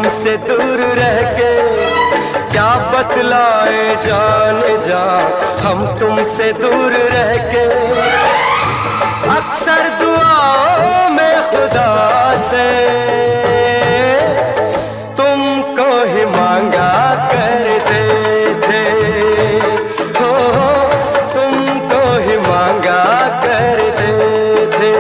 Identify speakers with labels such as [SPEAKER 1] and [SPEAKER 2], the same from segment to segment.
[SPEAKER 1] तुमसे दूर रह के क्या बतलाए जाने जा, हम तुमसे दूर रह के अक्सर दुआओं में खुदा से तुमको ही मांगा करते थे, हो तुमको ही मांगा करते थे।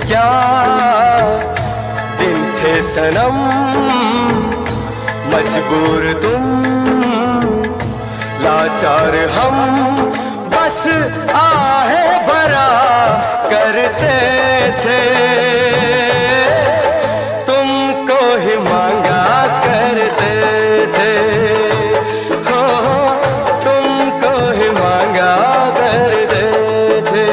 [SPEAKER 1] क्या दिन थे सनम, मजबूर तुम लाचार हम, बस आहे भरा करते थे, तुमको ही मांगा करते थे, हो तुमको ही मांगा करते थे।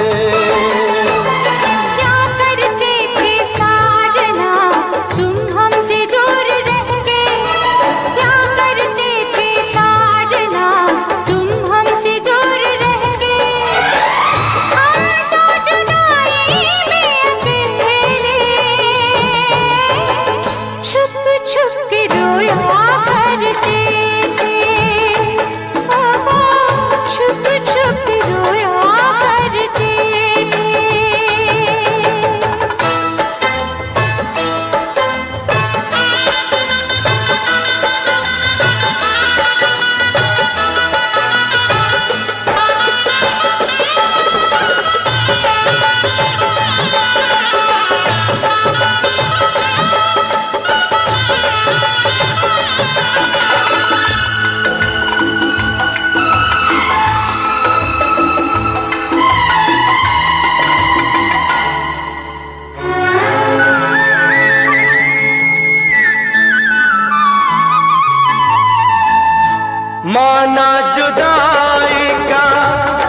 [SPEAKER 1] माना जुदाई का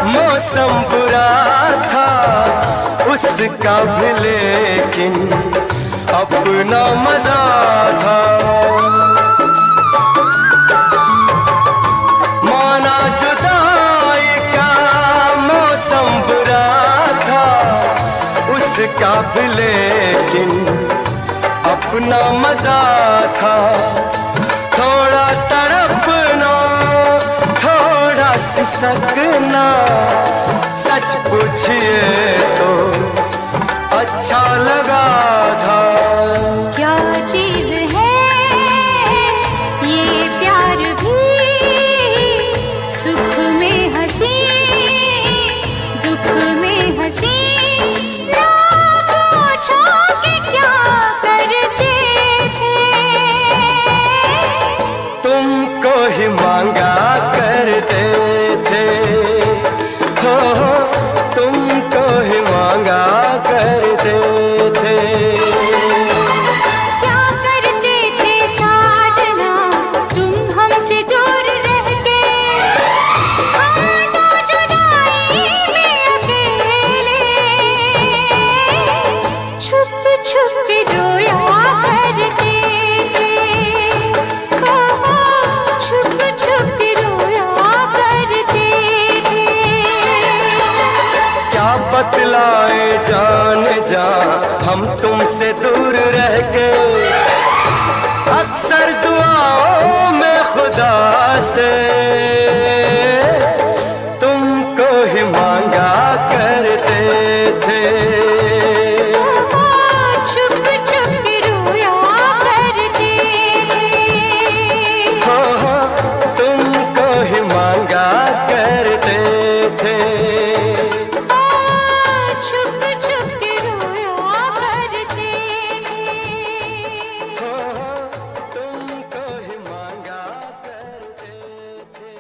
[SPEAKER 1] मौसम बुरा था उसका भी, लेकिन अपना मजा था। माना जुदाई का मौसम बुरा था उसका भी, लेकिन अपना मजा था। थोड़ा तड़पना थोड़ा सिसकना, सच पूछिए तो अच्छा लगा था।
[SPEAKER 2] क्या चीज है ये प्यार भी, सुख में हंसी दुख में हंसी, ना पूछो कि क्या करते थे,
[SPEAKER 1] तुमको ही मांगा करते थे, हो तुमको ही मांगा करते थे।
[SPEAKER 2] क्या करते थे साजना तुम हमसे दूर रह के, हम तो जुदाई में अकेले छुप छुप के रोया करते थे, छुप छुप के रोया करते थे।
[SPEAKER 1] हम तुमसे दूर रह के अक्सर दुआओं में खुदा से तुमको ही मांगा करते थे।
[SPEAKER 2] छुप छुप के रोया करते थे।
[SPEAKER 1] हो तुमको ही मांगा करते थे।
[SPEAKER 2] छुप छुप के रोया करते
[SPEAKER 1] हो तुमको ही मांगा करते थे।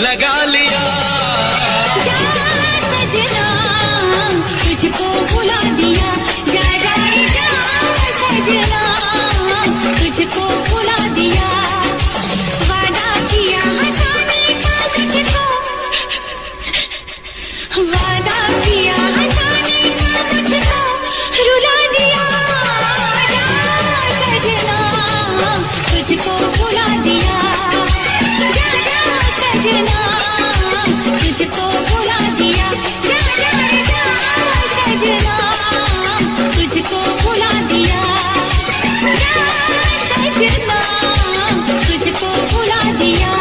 [SPEAKER 1] लगा लिया।
[SPEAKER 2] जा सजना तुझको भुला दिया, जा जा जा सजना तुझको भुला दिया। वादा किया हंसाने का तुझको, वादा किया हंसाने का तुझको रुला दिया। जा सजना तुझको भुला दिया, जा जा सजना तुझको भुला दिया। जा जा जा सजना तुझको भुला दिया, जा सजना तुझको भुला दिया।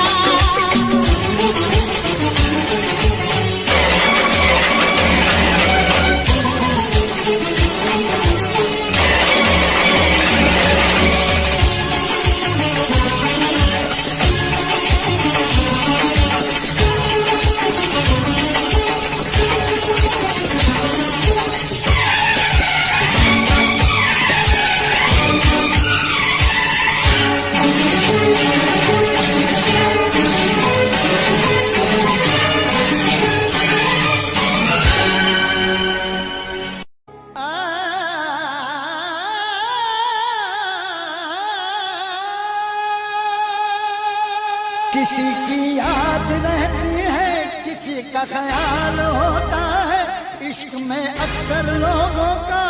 [SPEAKER 3] किसी की याद रहती है, किसी का ख्याल होता है, इश्क में अक्सर लोगों का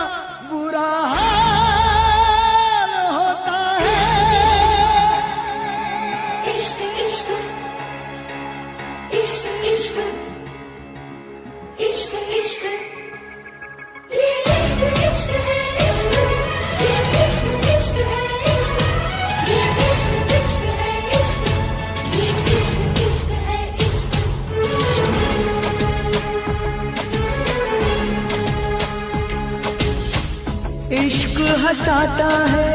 [SPEAKER 3] बुरा हाल होता है।
[SPEAKER 2] इश्क इश्क इश्क इश्क इश्क इश्क ये इश्क इश्क है, इश्क इश्क इश्क है, इश्क ये इश्क इश्क है, इश्क ये इश्क इश्क है, इश्क।
[SPEAKER 3] इश्क हंसाता है,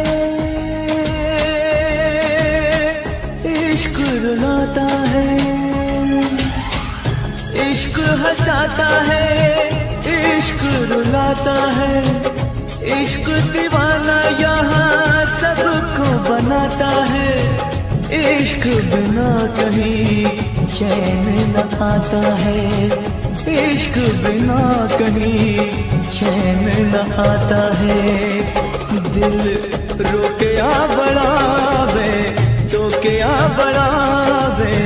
[SPEAKER 3] इश्क रुलाता है, इश्क हंसाता है, इश्क रुलाता है, इश्क दीवाना यहाँ सबको बनाता है। इश्क बिना कहीं चैन न आता है, इश्क बिना कहीं चैन न आता है। दिल रोके आ बढ़ावे तो क्या बढ़ावे,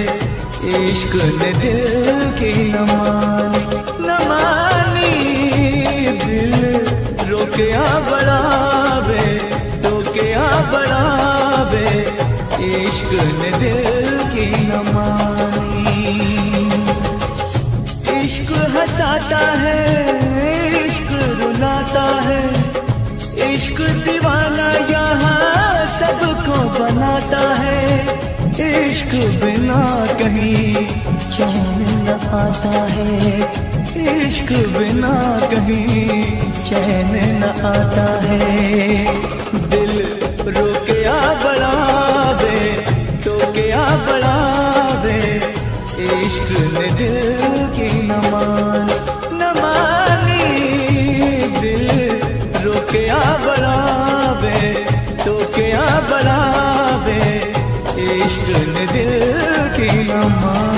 [SPEAKER 3] इश्क ने दिल की न मानी। दिल रोके आ बढ़ावे तो क्या बढ़ावे, इश्क ने दिल की न मानी। इश्क हंसाता है, इश्क रुलाता है, इश्क दीवाना यहाँ सबको बनाता है। इश्क बिना कहीं चैन न आता है, इश्क बिना कहीं चैन न आता है। दिल रोके आ बढ़ावे तो क्या बढ़ावे, इश्क ने दिल की न मानी। दिल रोके आ बढ़ावे तो क्या बढ़ावे, इश्क ने दिल की न मानी।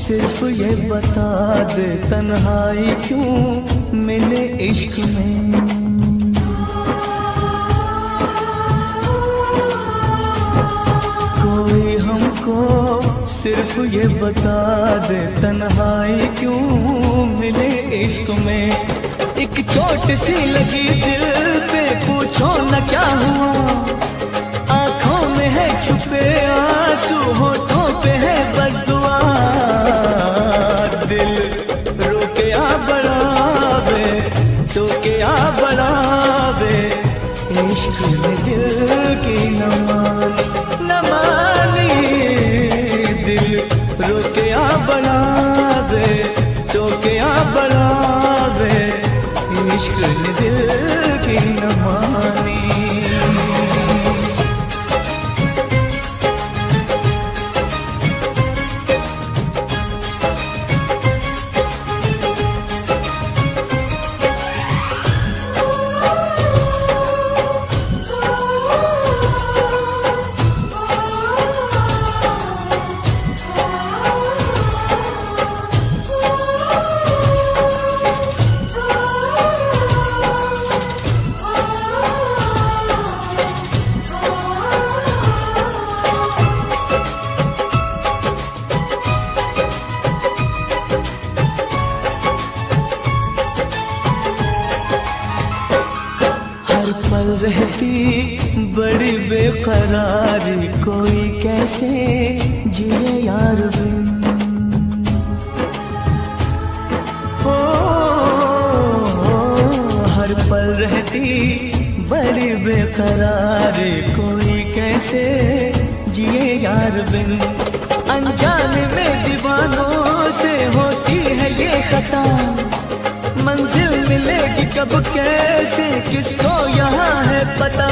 [SPEAKER 3] सिर्फ ये बता दे तन्हाई क्यों मिले इश्क में। कोई हमको
[SPEAKER 4] सिर्फ ये बता दे तन्हाई क्यों मिले इश्क में। एक चोट सी लगी दिल पे, पूछो न क्या हुआ। आंखों में है छुपे आंसू, होठों पे है बस दुआ। दिल रोके आ बढ़ावे, टोके आ बढ़ावे, इश्क में दिल की न मानी। दिल रोके आ बढ़ावे, टोके आ बढ़ावे, इश्क में दिल की न मानी। रहती बड़ी बेकरारी, कोई कैसे जिए यार बिन। हो हर पल रहती बड़ी बेकरारी, कोई कैसे जिए यार बिन। अनजाने में दीवानों से होती है ये खता, मंजिल मिलेगी कब कैसे किसको यहाँ है पता।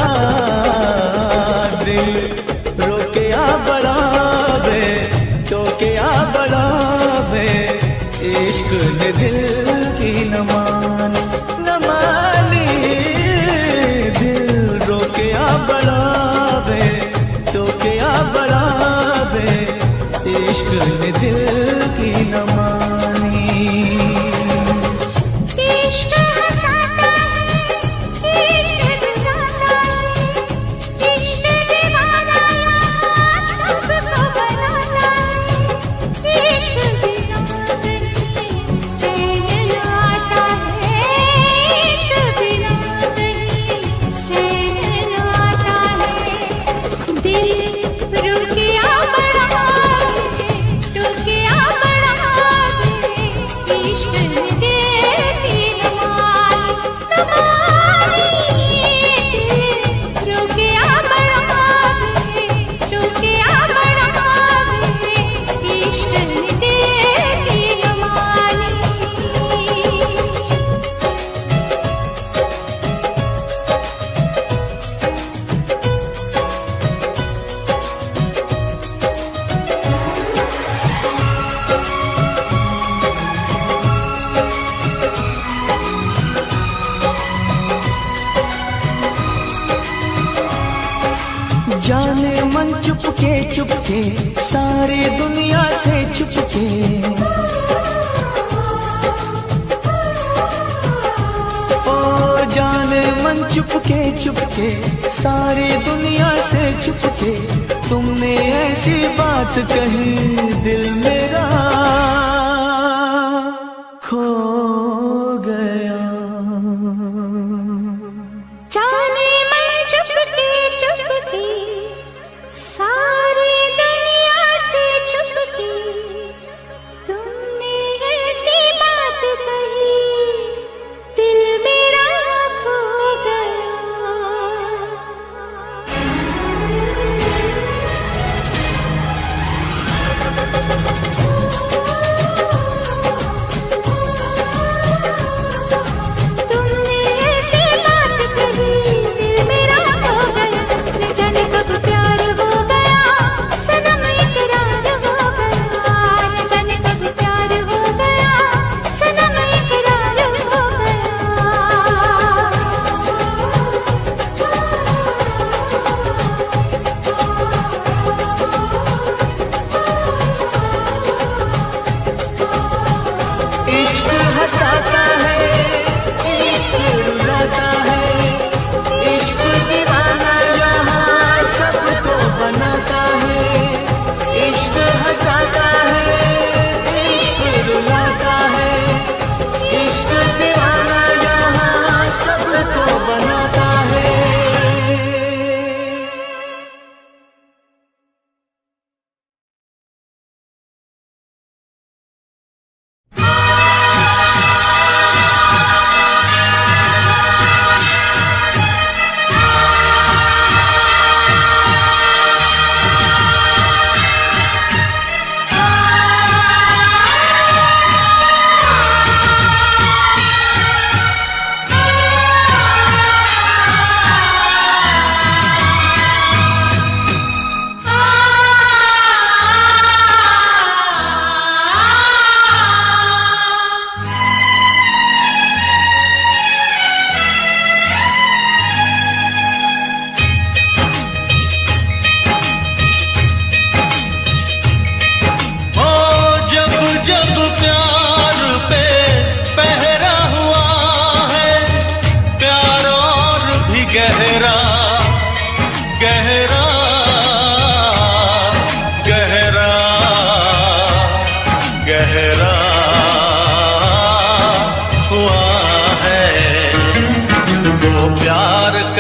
[SPEAKER 4] दिल रोके आ बढ़ावे, टोके आ बढ़ावे, इश्क ने दिल की न मानी। दिल रोके आ बढ़ावे, टोके आ बढ़ावे, इश्क ने दिल की न मानी। जाने मन चुपके चुपके सारी दुनिया से चुपके। ओ जाने मन चुपके चुपके सारी दुनिया से चुपके। तुमने ऐसी बात कही दिल मेरा खो गया।
[SPEAKER 2] जाने मन चुपके चुपके सारी दुनिया से चुपके। तुमने ऐसी बात कही दिल मेरा खो गया।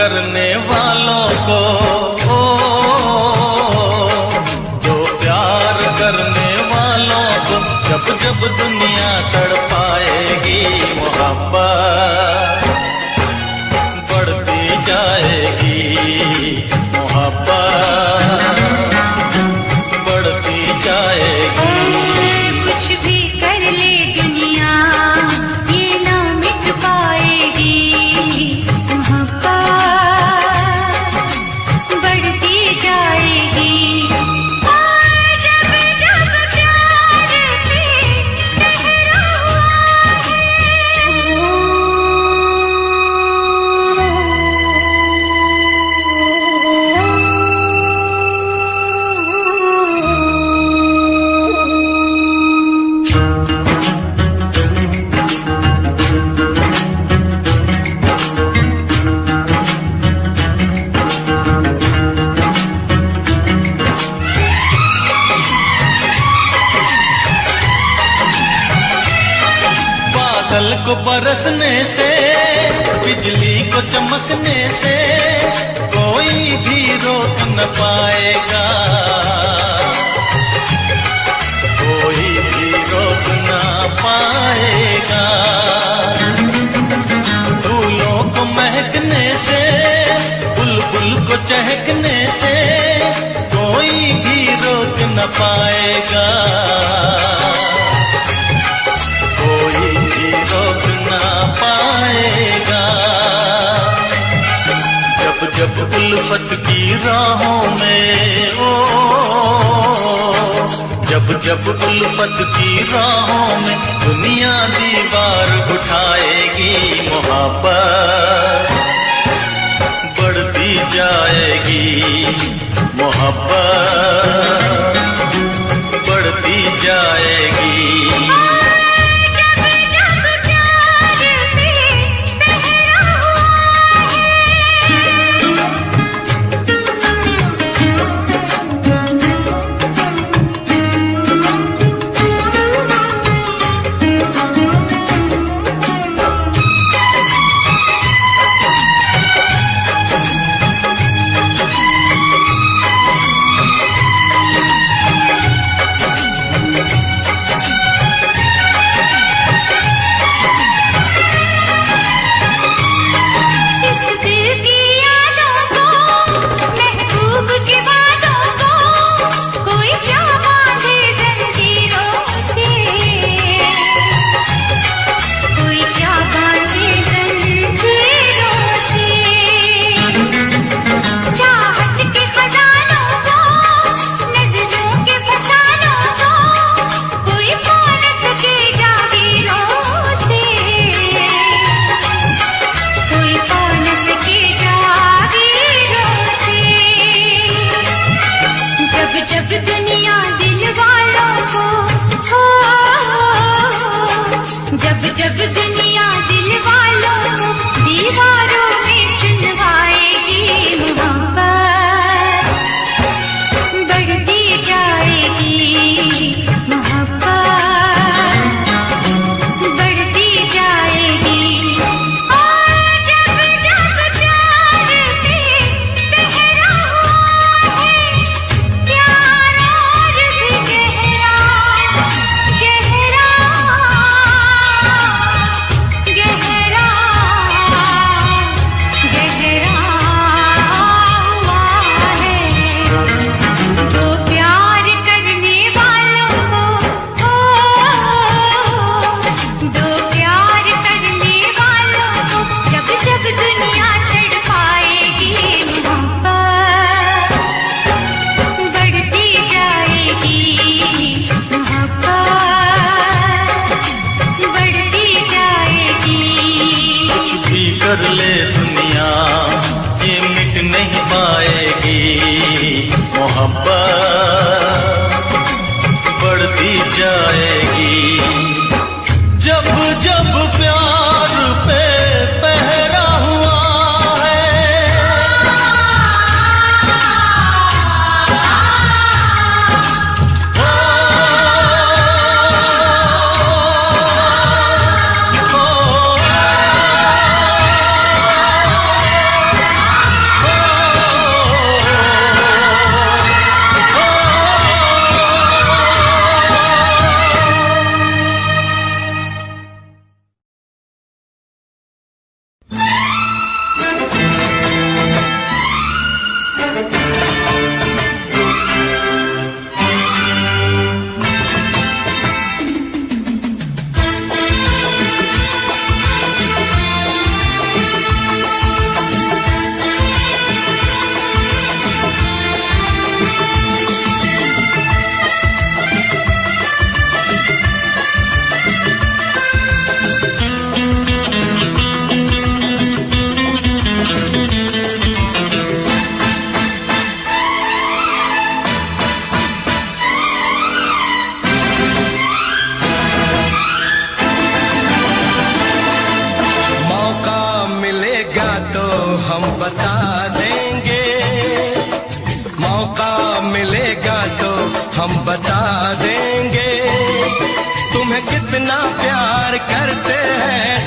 [SPEAKER 5] करने वालों को, ओ जो प्यार करने वालों को जब जब दुनिया तड़पाएगी, मोहब्बत बढ़ती जाएगी, मोहब्बत बढ़ती जाएगी।
[SPEAKER 2] कुछ भी कर ले दुनिया ये ना मिट पाएगी, मोहब्बत बढ़ती जाएगी। और जब जब प्यार पे ठहरा
[SPEAKER 5] बादल को बरसने से, बिजली को चमकने से कोई भी रोक न पाएगा, कोई भी रोक न पाएगा। फूलों को महकने से, बुलबुल को चहकने से कोई भी रोक न पाएगा, कोई भी रोक ना पाएगा। जब जब उल्फत की राहों में, ओ जब जब उल्फत की राहों में दुनिया दीवार उठाएगी, मोहब्बत बढ़ती जाएगी, मोहब्बत बढ़ती जाएगी। जब जब दुनिया दिल वालों को दीवारों में चुनवाएगी, मोहब्बत बढ़ती जाएगी, मोहब्बत बढ़ती जाएगी। और जब जब प्यार पे पहरा हुआ है, प्यार और भी गहरा गहरा गहरा गहरा हुआ है। तो प्यार करने वालों को, दो प्यार करने वालों को जब जब दुनिया तड़पाएगी, मोहब्बत बढ़ती जाएगी, मोहब्बत बढ़ती जाएगी। कुछ भी कर ले दुनिया ये मिट नहीं पाएगी, मोहब्बत बढ़ती जाएगी। जब जब प्यार पे पहरा हुआ है,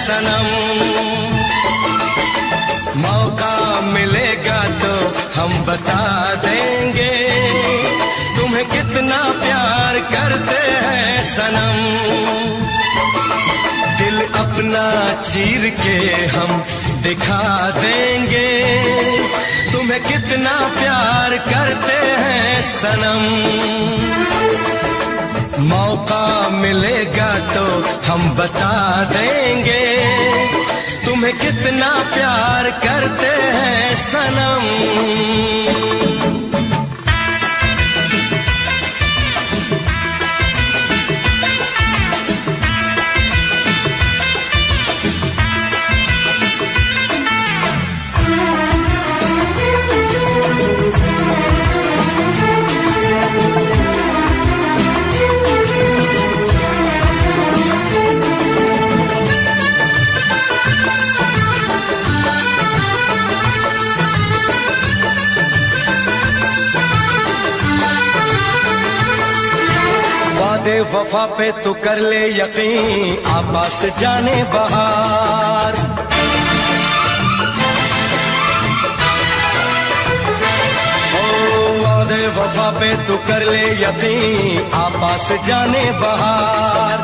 [SPEAKER 1] सनम। मौका मिलेगा तो हम बता देंगे तुम्हें कितना प्यार करते हैं सनम। दिल अपना चीर के हम दिखा देंगे तुम्हें कितना प्यार करते हैं सनम। मौका मिलेगा तो हम बता देंगे तुम्हें कितना प्यार करते हैं सनम। वादे वफा पे तू कर ले यकीन, आपास जाने बहार। ओ वादे वफा पे तू कर ले यकीन, आपास जाने बहार।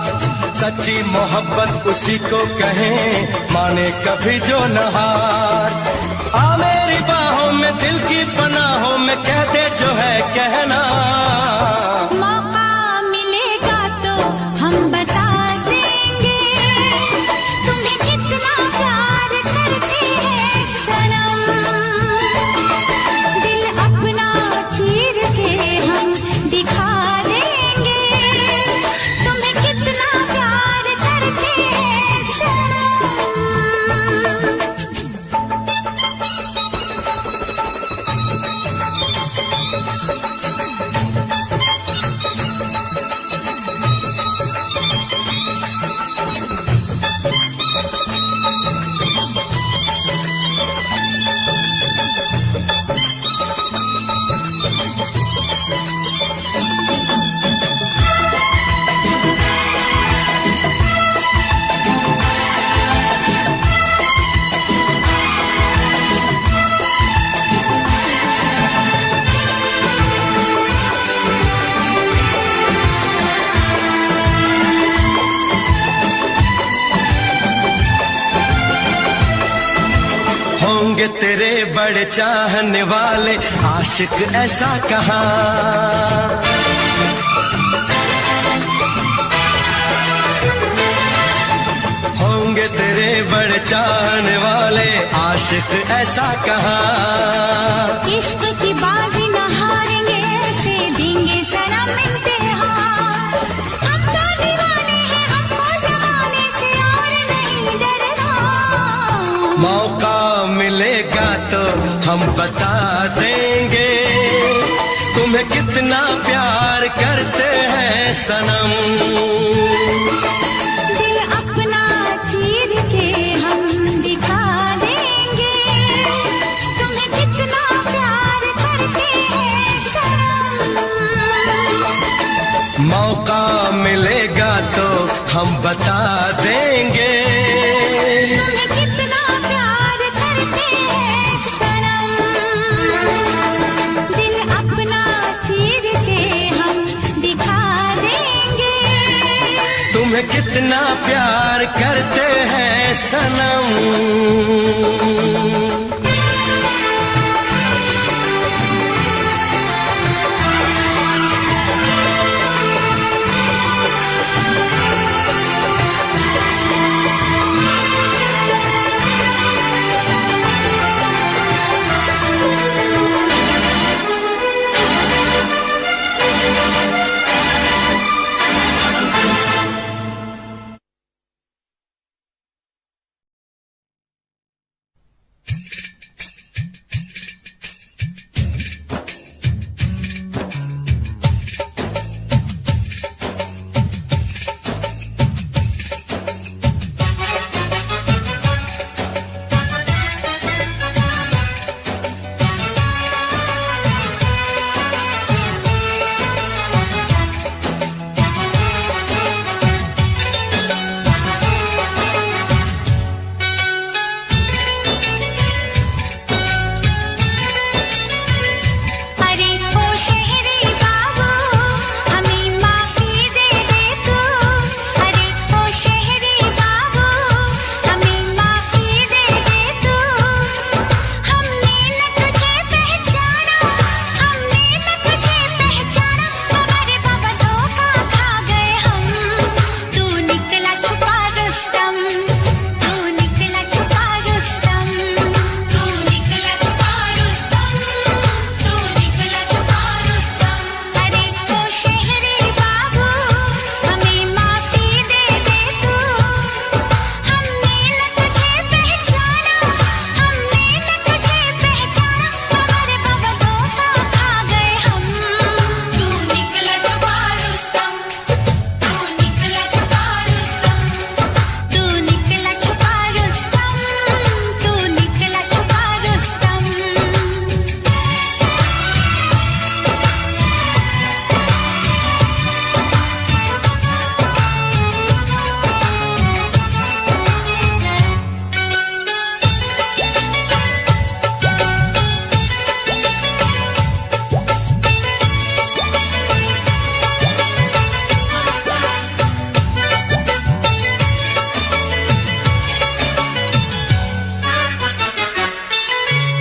[SPEAKER 1] सच्ची मोहब्बत उसी को कहें माने कभी जो नहार। आ मेरी बाहों में दिल की पनाहों में कह दे जो है कहना। होंगे तेरे बड़े चाहने वाले आशिक ऐसा कहा। होंगे तेरे बड़े चाहने वाले आशिक ऐसा कहा।
[SPEAKER 2] इश्क की बाजी न हारेंगे ऐसे देंगे सनम इम्तिहान। हम तो दीवाने हैं हमको जमाने से और नहीं डरना।
[SPEAKER 1] मौका मिलेगा तो हम बता देंगे तुम्हें कितना प्यार करते हैं सनम।
[SPEAKER 2] दिल अपना चीर के हम दिखा देंगे तुम्हें कितना प्यार करते हैं सनम।
[SPEAKER 1] मौका मिलेगा तो हम बता देंगे
[SPEAKER 2] तुम्हें कितना प्यार करते हैं सनम। दिल अपना चीर के हम दिखा देंगे
[SPEAKER 1] तुम्हें कितना प्यार करते हैं सनम।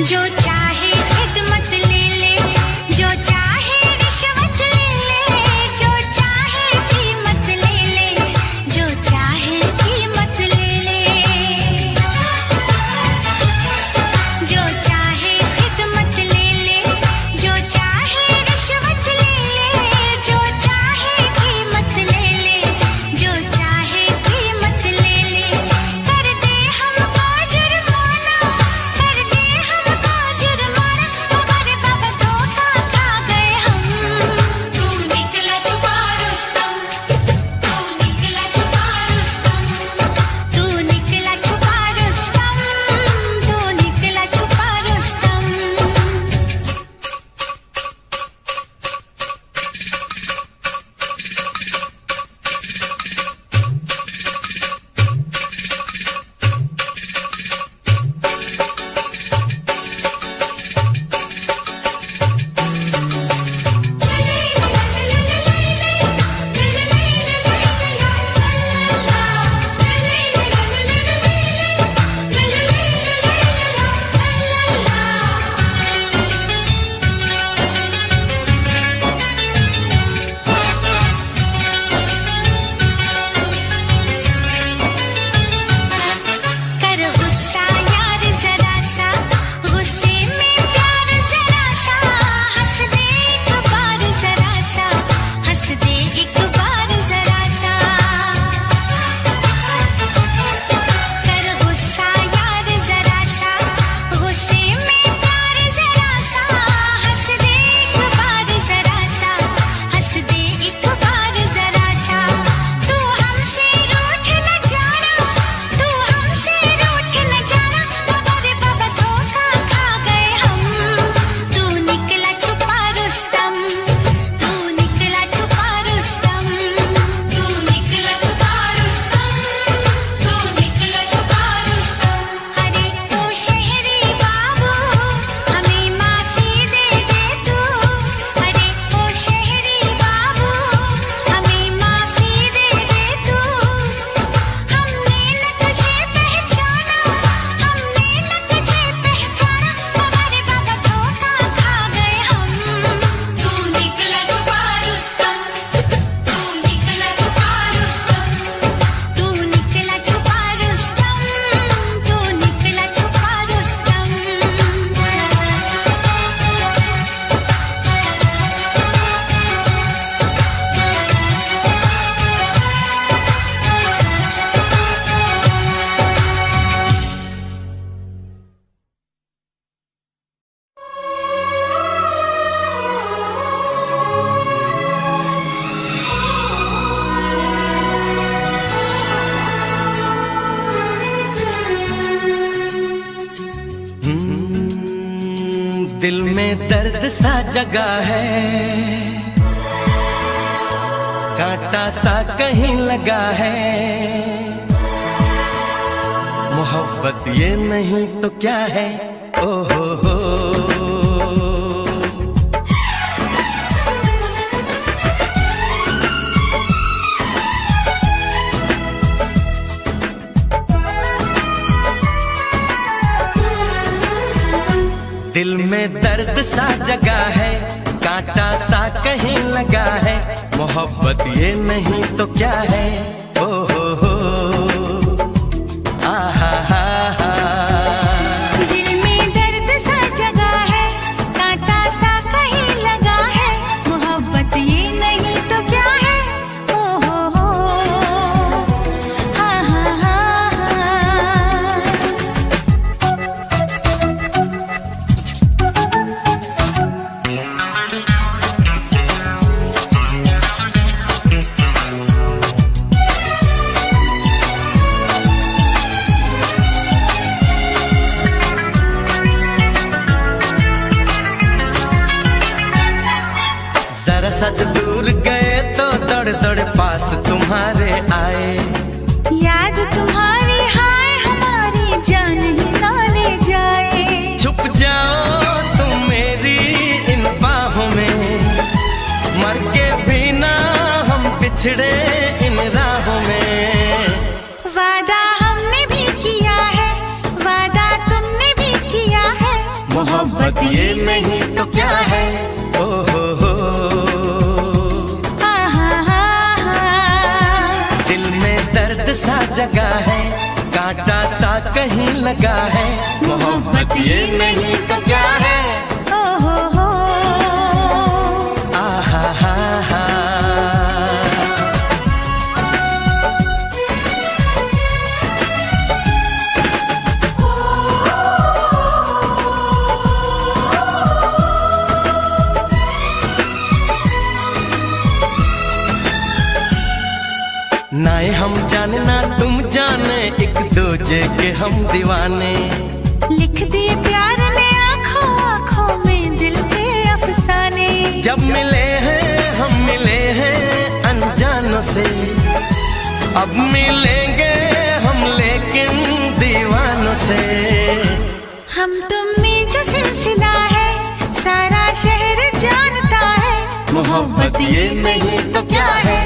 [SPEAKER 2] जो चाहे खिदमत ले ले, जो चाहे रिश्वत ले ले, जो चाहे कीमत ले ले, जो चाहे कीमत ले ले, जो चाहे खिदमत ले ले, जो चाहे रिश्वत ले ले, जो चाहे कीमत ले ले, जो चाहे कीमत ले ले, कर दे हमको जुर्माना, कर दे हमको जुर्माना, हमारे बाबा धोखा खा गए हम। तू निकला छुपा रुस्तम, तू निकला छुपा रुस्तम, तू निकला छुपा रुस्तम, तू निकला छुपा रुस्तम। कर गुस्सा यार जरा सा, गुस्से में प्यार जरा सा, हंस दे एक बार जरा सा, हंस दे एक बार जरा सा। कर गुस्सा यार जरा सा, गुस्से में प्यार जरा सा, हंस दे एक बार जरा सा, हंस दे एक बार जरा सा। तू हमसे रूठ न जाना, तू हमसे रूठ न जाना, हमारे बाबा धोखा खा गए हम। तू निकला छुपा रुस्तम, तू निकला छुपा रुस्तम, तू निकला छुपा रुस्तम, तू निकला छुपा रुस्तम। अरे ओ शहरी बाबू हमें माफी दे दे तू, अरे ओ शहरी बाबू हमें माफी दे दे तू। हमने न तुझे पहचाना, हमने न तुझे पहचाना, हमारे बाबा धोखा खा गए हम। तू निकला छुपा रुस्तम, तू निकला छुपा रुस्तम, तू निकला छुपा रुस्तम, तू निकला छुपा रुस्तम।
[SPEAKER 1] दिल में दर्द सा जगा है, कांटा सा कहीं लगा है, मोहब्बत ये नहीं तो क्या है, ओ हो। दिल में दर्द सा जगा है, कांटा सा कहीं लगा है, मोहब्बत ये नहीं तो क्या है, ओ हो आहा हा हा।
[SPEAKER 2] दिल में दर्द सा जगा है, कांटा सा कहीं लगा है, मोहब्बत ये नहीं तो क्या है, ओ हो हा हा हा हा।
[SPEAKER 1] जरा सच दूर गए तो दौड़ दौड़ पास तुम्हारे आए,
[SPEAKER 2] याद तुम्हारी हाय हमारी जान ही ना ले जाए।
[SPEAKER 1] छुप जाओ तुम मेरी इन बाहों में, मर के भी ना हम बिछड़े इन राहों में।
[SPEAKER 2] वादा हमने भी किया है, वादा तुमने भी किया है,
[SPEAKER 1] मोहब्बत ये नहीं तो क्या है। ओ हो दिल में दर्द सा जगा है, कांटा सा कहीं लगा है, मोहब्बत ये नहीं तो क्या है। नाए हम जाने ना तुम जाने, एक दूजे के हम दीवाने,
[SPEAKER 6] लिख दिए प्यार ने आँखों आँखों में दिल के अफसाने।
[SPEAKER 1] जब मिले हैं हम मिले हैं अनजानों से, अब मिलेंगे हम लेकिन दीवानों से।
[SPEAKER 6] हम तुम में जो सिलसिला है सारा शहर जानता है,
[SPEAKER 1] मोहब्बत ये नहीं तो क्या है।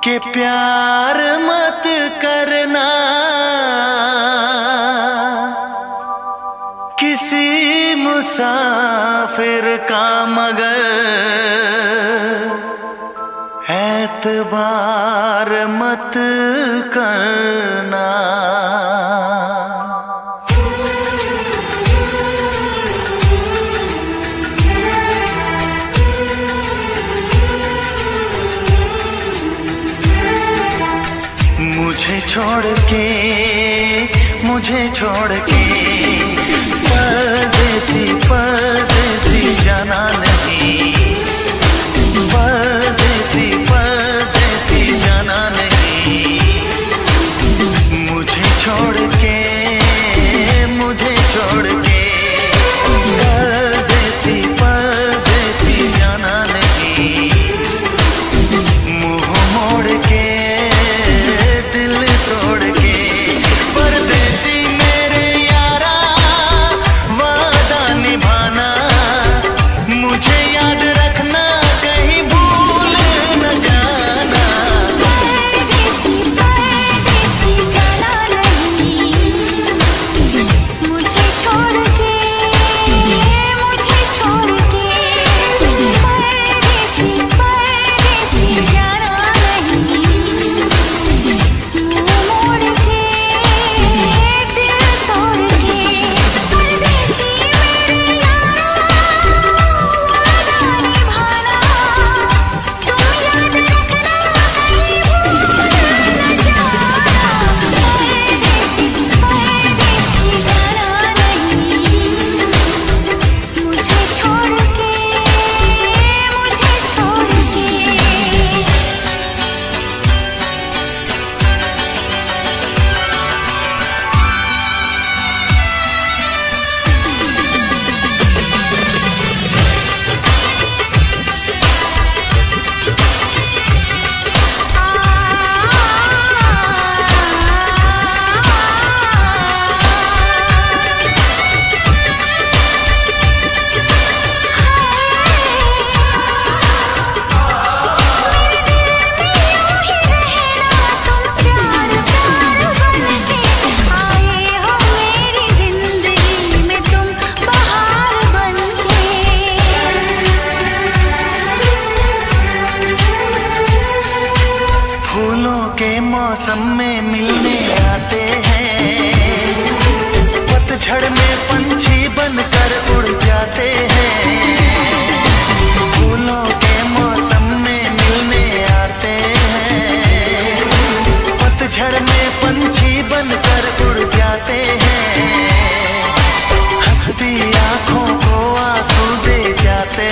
[SPEAKER 1] कि प्यार मत करना किसी मुसाफिर का, मगर एतबार मत करना। मुझे छोड़ के परदेसी परदेसी जाना नहीं, परदेसी परदेसी जाना नहीं। मुझे छोड़ के परदेसी परदेसी जाना नहीं। मुंह मोड़ के दिल तोड़ के परदेसी मेरे यारा, वादा निभाना मुझे याद रखना, कहीं भूल न जाना।
[SPEAKER 6] परदेसी परदेसी जाना नहीं, मुझे छोड़ के परदेसी परदेसी जाना नहीं। मुंह मोड़ के दिल तोड़ के परदेसी मेरे यारा, वादा निभाना तुम याद रखना, कहीं भूल न जाना। परदेसी परदेसी जाना नहीं, मुझे छोड़ के
[SPEAKER 1] मौसम में मिलने आते हैं, पतझड़ में पंछी बनकर उड़ जाते हैं। फूलों के मौसम में मिलने आते हैं, पतझड़ में पंछी बनकर उड़ जाते हैं। हंसती आंखों को आंसू दे जाते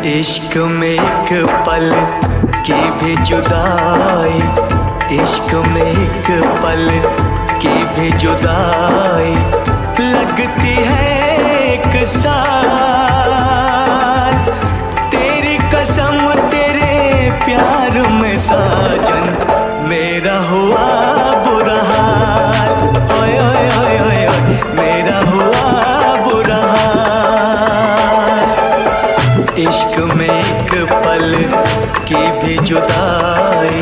[SPEAKER 4] इश्क में एक पल की भी जुदाई, इश्क में एक पल की भी जुदाई लगती है एक साल। तेरी कसम तेरे प्यार में साजन मेरा हुआ बुरा हाल। ओए ओए ओए ओए ओए मेरा हुआ बुरा हाल। इश्क में एक पल की भी जुदाई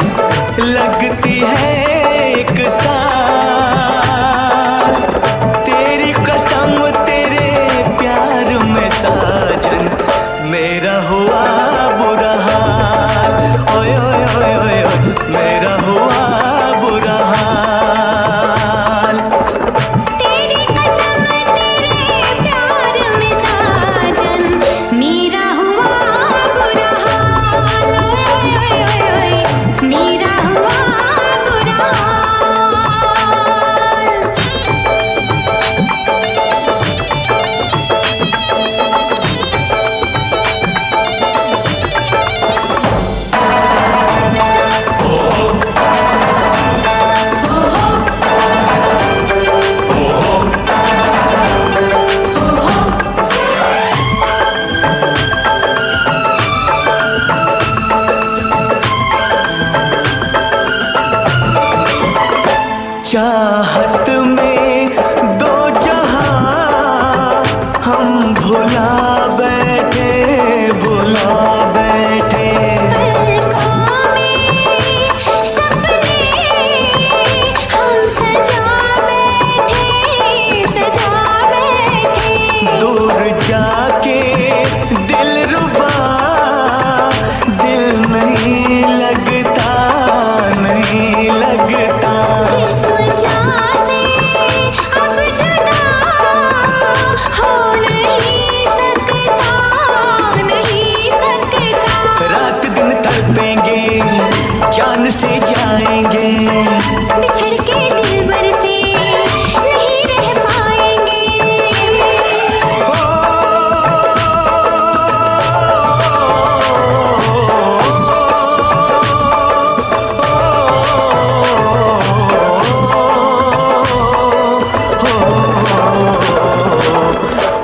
[SPEAKER 4] लगती है एक साल। तेरी कसम तेरे प्यार में साजन मेरा हुआ बुरा हाल। ओए ओए ओए ओए ओए मेरा हुआ बुरा हाल।
[SPEAKER 2] तेरी कसम तेरे प्यार में साजन मेरा हुआ बुरा हाल। ओए ओए ओए ओए मेरा हुआ बुरा हाल।
[SPEAKER 4] चाहत में दो जहां हम भुला बैठे, भुला बैठे।
[SPEAKER 2] पलकों में सपने हम सजा बैठे, सजा बैठे।
[SPEAKER 4] दूर जाके दिल रुबा, दिल नहीं लगता, नहीं लगता।
[SPEAKER 2] जिस्म जान से अब जुदा हो नहीं सकता, नहीं सकता।
[SPEAKER 4] रात दिन तड़पेंगे, जान से जाएंगे।
[SPEAKER 2] बिछड़ के दिलबर से नहीं रह पाएंगे।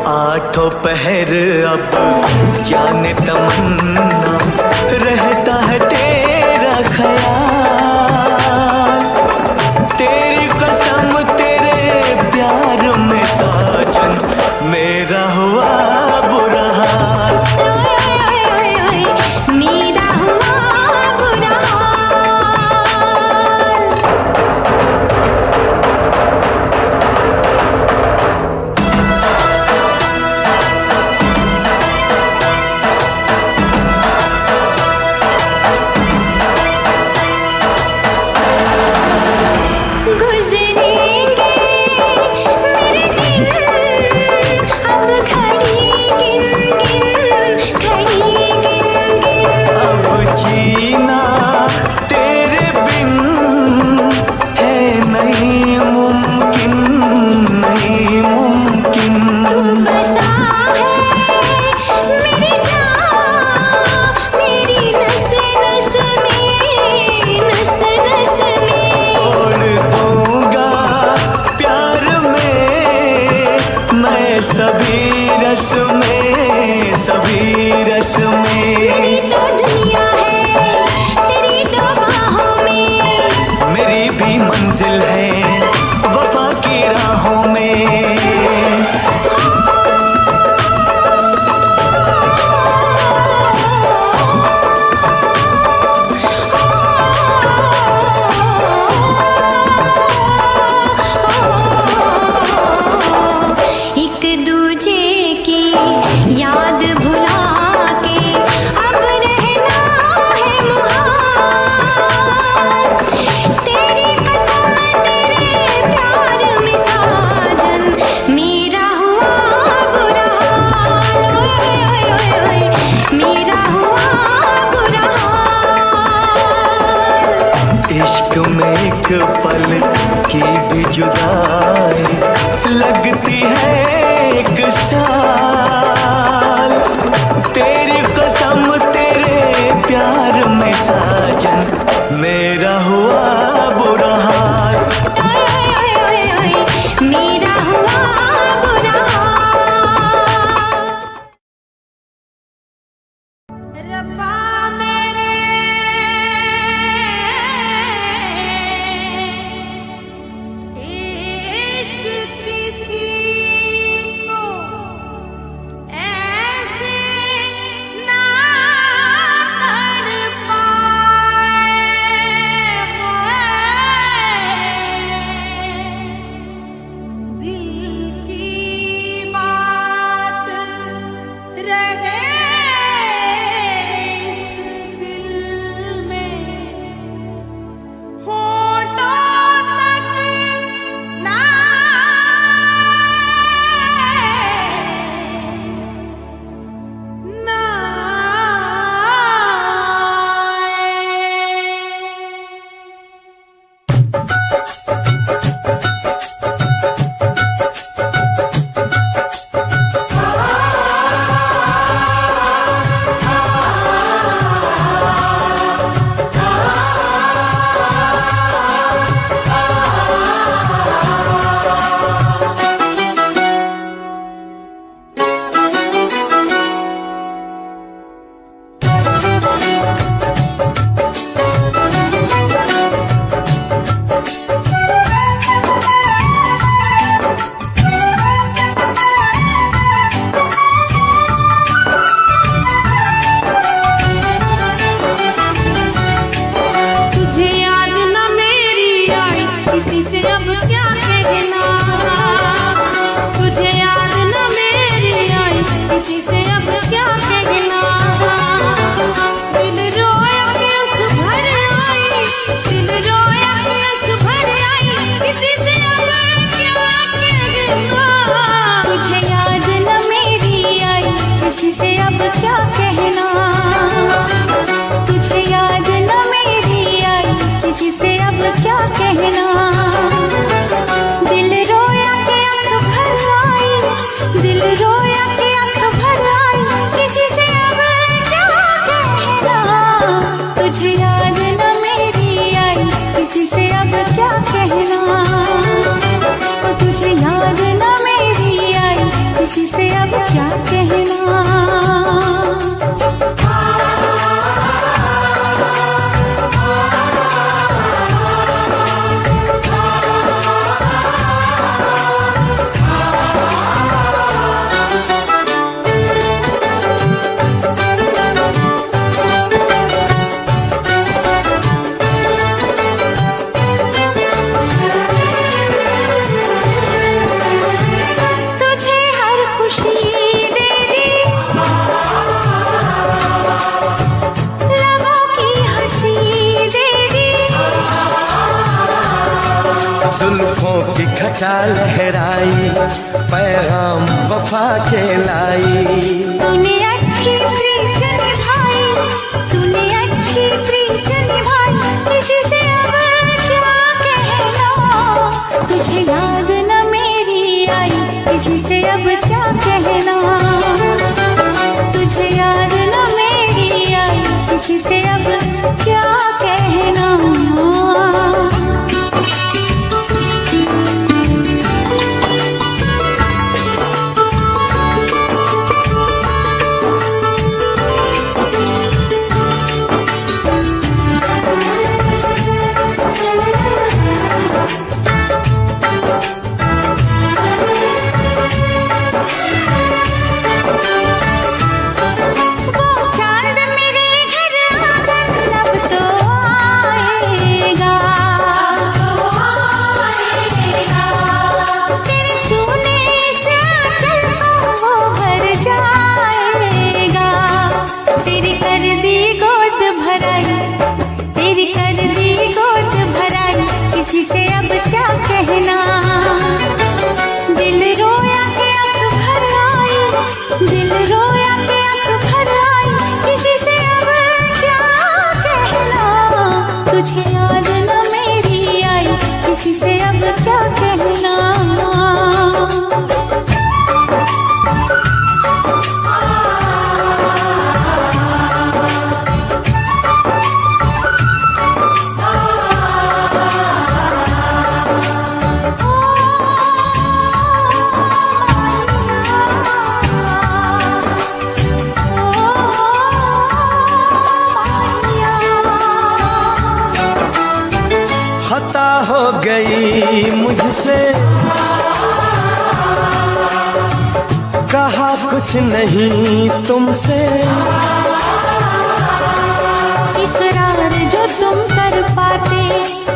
[SPEAKER 4] आठों पहर अब जाने तमन्ना रहता है तेरा ख्याल। तेरी कसम तेरे प्यार में साजन मेरा हुआ बुरा हाल।
[SPEAKER 2] ओए ओए ओए ओए मेरा हुआ बुरा हाल। गुज़रेंगे मेरे दिन अब घड़ी गिन गिन, घड़ी गिन गिन।
[SPEAKER 4] अब जीना तेरे बिन है नहीं मुमकिन, नहीं मुमकिन।
[SPEAKER 2] तू बसा है मेरी जान, मेरी नस नस में, नस नस में।
[SPEAKER 4] छोड़ दूंगा प्यार में मैं सभी रस में, सभी रस में।
[SPEAKER 2] मेरी तो दुनिया है तेरी तो बाहों में।
[SPEAKER 4] मेरी भी मंजिल है वफा की राहों में।
[SPEAKER 2] एक दूजे की याद भुला के अब रहना है मुहाल। तेरी कसम तेरे प्यार में साजन मेरा हुआ बुरा हाल। ओए ओए ओए ओए मेरा हुआ बुरा हाल।
[SPEAKER 4] इश्क में एक पल की भी जुदाई लगती है एक साल। तेरी कसम
[SPEAKER 6] क्या कहना।
[SPEAKER 1] जुल्फों की घटा लहराई, पैगाम वफा के लाई।
[SPEAKER 6] तूने अच्छी प्रीत निभाई, तूने अच्छी प्रीत निभाई, किसी से अब क्या कहना। तुझे याद न मेरी आई, किसी से अब क्या कहना। तुझे याद न मेरी आई, किसी से अब क्या कहना। तुझे याद न मेरी आई, किसी से अब क्या कहना।
[SPEAKER 1] खता हो गई मुझसे, कहा कुछ नहीं तुमसे।
[SPEAKER 6] इकरार जो तुम कर पाते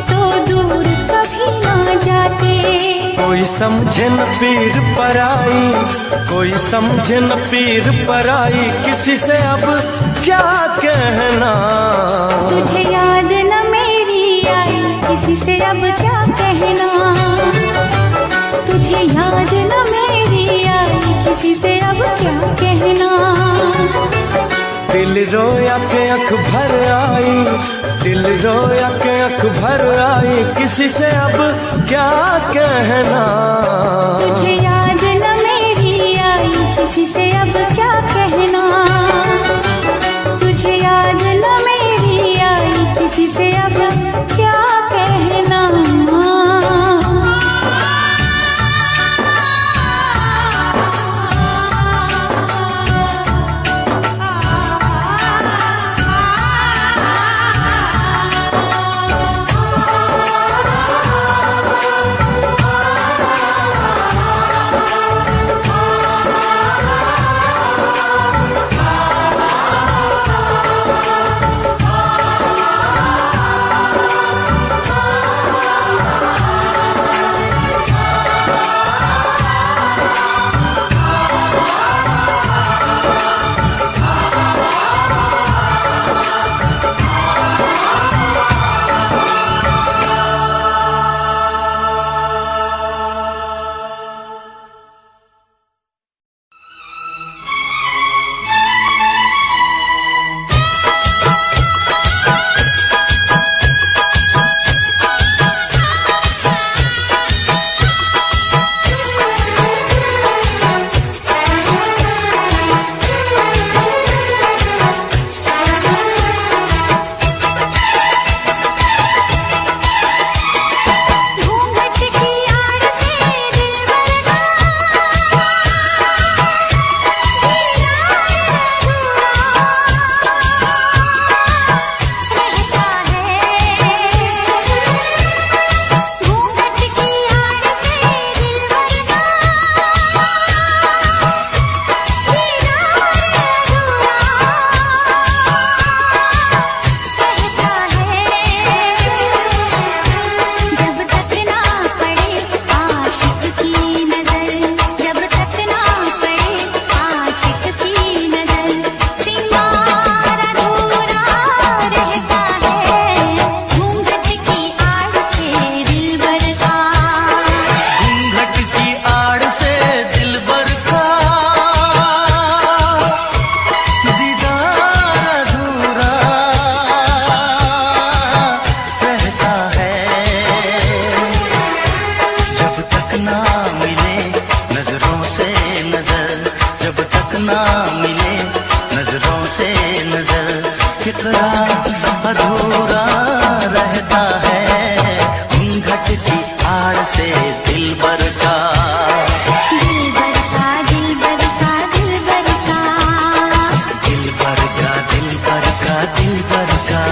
[SPEAKER 6] तो दूर कभी ना जाते।
[SPEAKER 1] कोई समझे न पीर पराई, कोई समझे न पीर पराई, किसी से अब क्या कहना।
[SPEAKER 6] तुझे याद न मेरी आई, किसी से अब क्या कहना। तुझे याद न मेरी आई, किसी से अब क्या कहना।
[SPEAKER 1] दिल रोया के अख भर आई, दिल रोया के अख भर आई, किसी से अब क्या कहना।
[SPEAKER 6] तुझे याद न मेरी आई, किसी से अब क्या कहना। तुझे याद न मेरी आई, किसी से अब क्या कहना।
[SPEAKER 5] वक्त ना मिले नजरों से नजर, इकरार अधूरा रहता है घूंघट की आड़ से दिलबर का।
[SPEAKER 6] दिलबर का दिलबर का दिलबर का,
[SPEAKER 5] दिलबर का दिलबर का दिलबर का।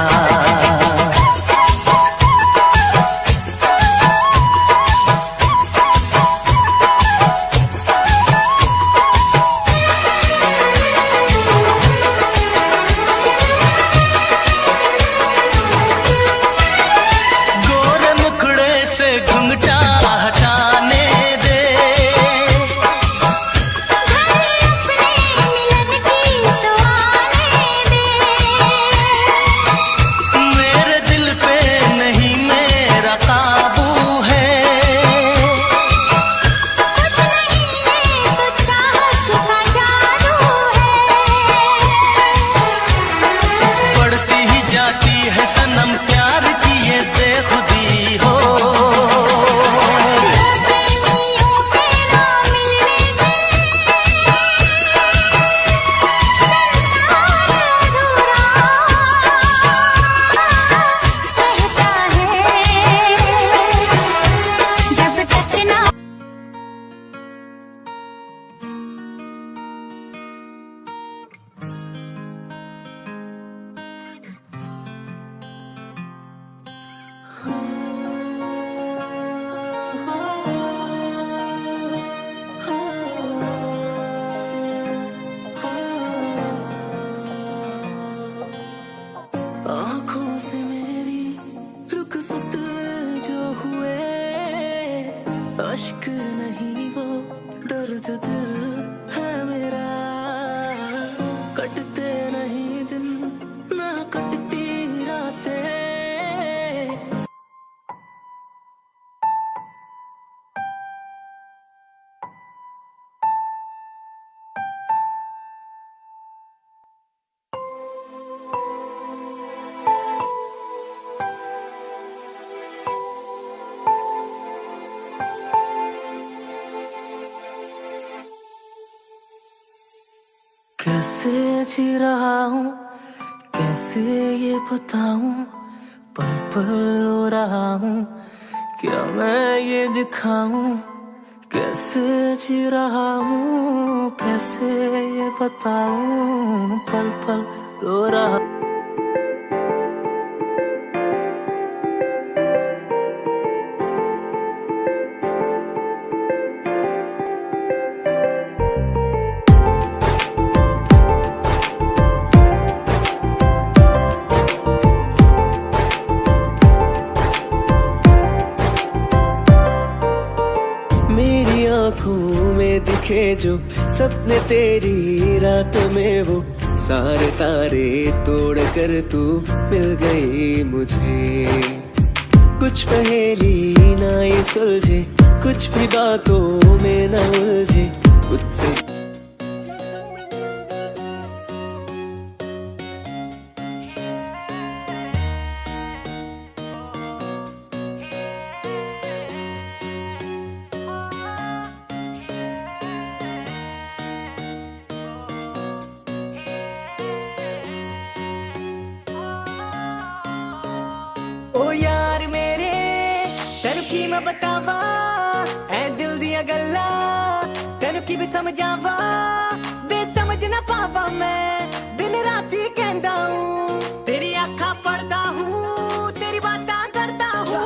[SPEAKER 5] गोरे मुखड़े से घुंघटा हटाने दे,
[SPEAKER 6] अपने मिलन की तो आने दे।
[SPEAKER 5] मेरे दिल पे नहीं मेरा काबू है,
[SPEAKER 6] कुछ नहीं ये तो चाहत का जादू है।
[SPEAKER 5] बढ़ती ही जाती है सनम प्यार की ये बेखुदी हो।
[SPEAKER 6] प्रेमियों के ना मिलने से कहता है जब तक ना।
[SPEAKER 4] आँखों से मेरी रुखसत जो हुए, अश्क नहीं वो दर्द दिल है मेरा। कटते नहीं दिन ना कटती रातें, कैसे जी रहा हूँ कैसे ये बताऊं, पल पल रो रहा हूँ क्या मैं ये दिखाऊं। कैसे जी रहा हूँ कैसे ये बताऊं, पल पल रो रहा। मेरी आँखों में दिखे जो सपने तेरी रात में, वो सारे तारे तोड़ कर तू मिल गई मुझे। कुछ पहेली ना ये सुलझे, कुछ भी बातों में न उलझे, कुछ से ओ यार मेरे तेन की मैं बतावा, ऐ दिल दिया गल्ला तेन की भी समझावा। बेसमझ ना पावा मैं दिन राती कहंदा हूँ, तेरी आँखां पढ़दा हूँ तेरी बातां करदा हूँ।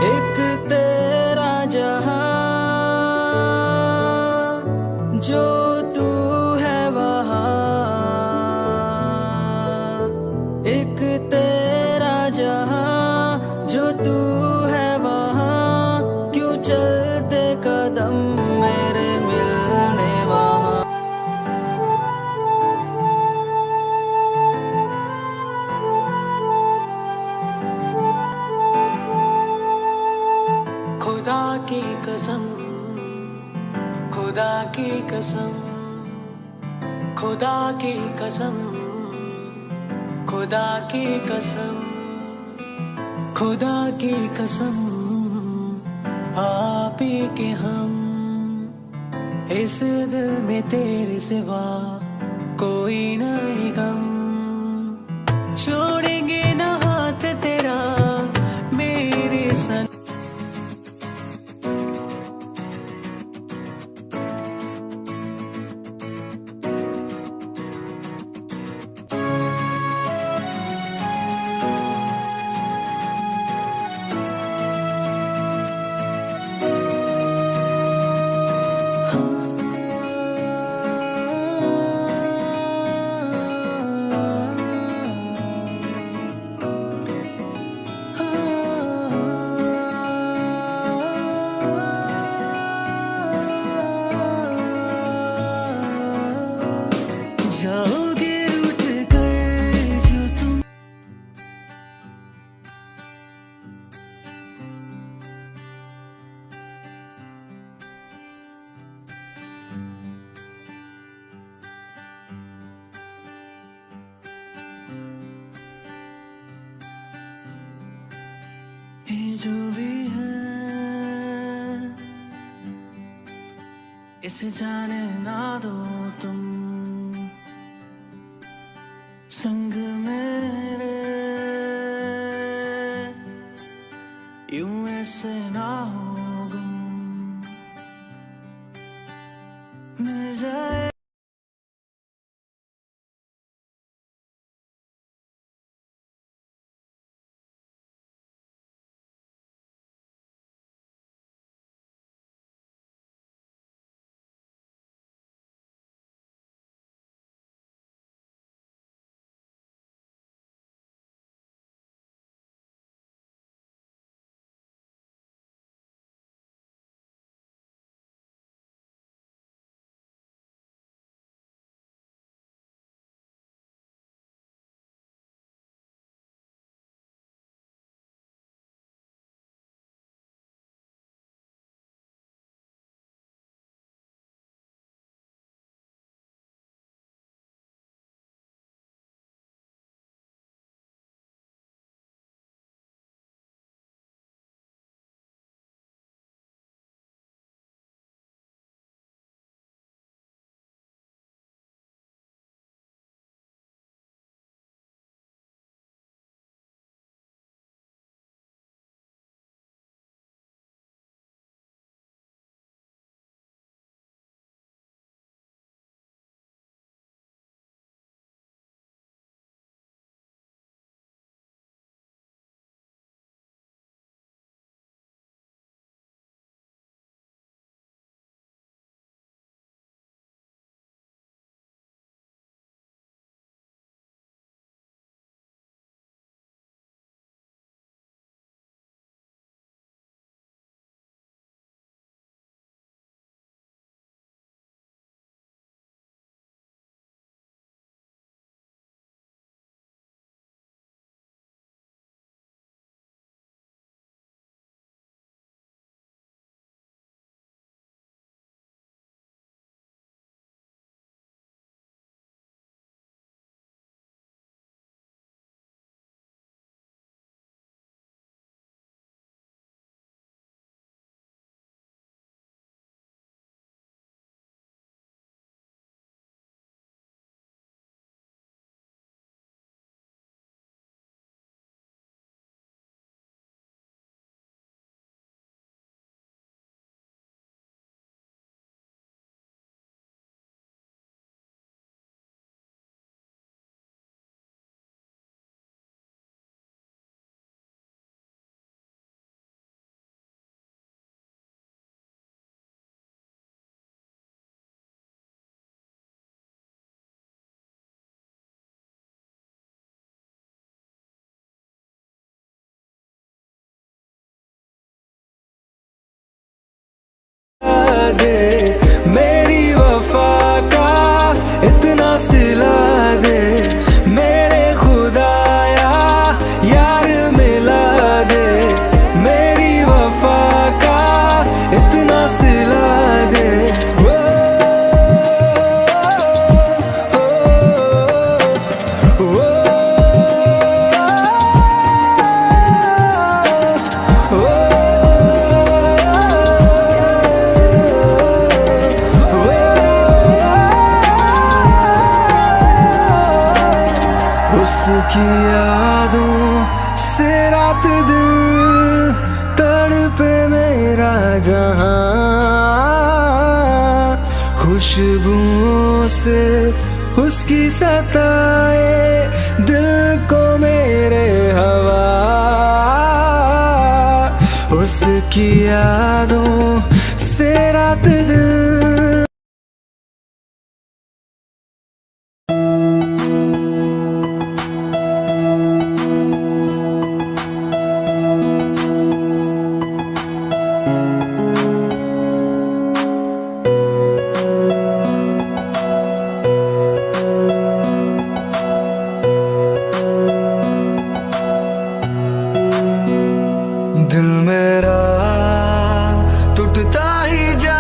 [SPEAKER 4] एक तेरा जहां जो तू है वहां, एक तेरा जहां जो तू है वहां, क्यों चलते कदम मेरे मिलने वहां। खुदा
[SPEAKER 5] की कसम, खुदा की कसम, खुदा की कसम, खुदा की कसम, खुदा की कसम, आप ही के हम, इस दिल में तेरे सिवा कोई नहीं गम, छोड़ेंगे ना हाथ तेरा मेरे सन। जाओगे उठ कर जो तुम, ये जो भी है इसे जाने ना दो तुम, संग मेरे यूं ऐसे ना हो गुम, मिल जाए उसकी यादों से रात दिन तड़पे मेरा जहां, खुशबुओं से उसकी सताए दिल को मेरे हवा, उसकी यादों से रात दिन। दिल मेरा टूटता ही जा